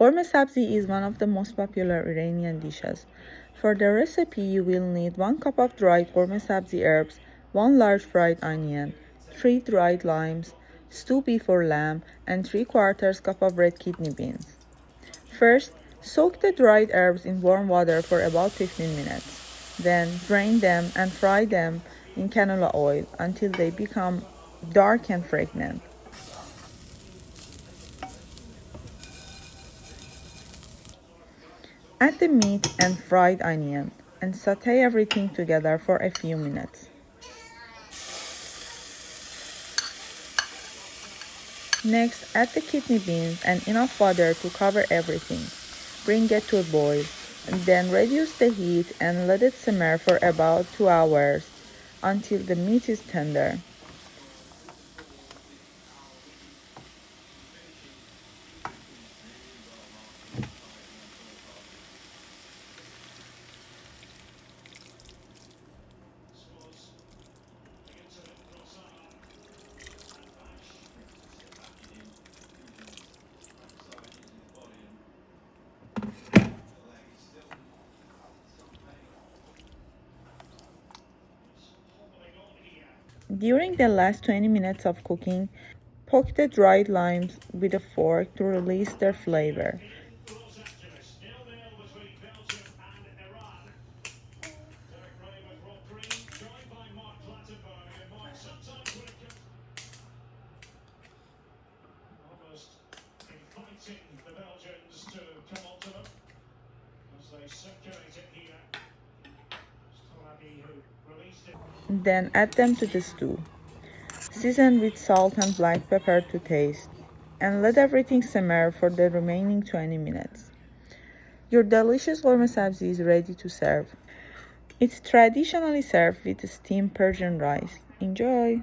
Ghormeh Sabzi is one of the most popular Iranian dishes. For the recipe, you will need 1 cup of dried Ghormeh Sabzi herbs, 1 large fried onion, 3 dried limes, stewed beef or lamb, and 3/4 cup of red kidney beans. First, soak the dried herbs in warm water for about 15 minutes. Then, drain them and fry them in canola oil until they become dark and fragrant. Add the meat and fried onion and saute everything together for a few minutes. Next, add the kidney beans and enough water to cover everything. Bring it to a boil, and then reduce the heat and let it simmer for about 2 hours until the meat is tender. During the last 20 minutes of cooking, poke the dried limes with a fork to release their flavor. The Belgians to come onto them as they circulate it here. Then add them to the stew. Season with salt and black pepper to taste, and let everything simmer for the remaining 20 minutes. Your delicious Ghormeh Sabzi is ready to serve. It's traditionally served with steamed Persian rice. Enjoy!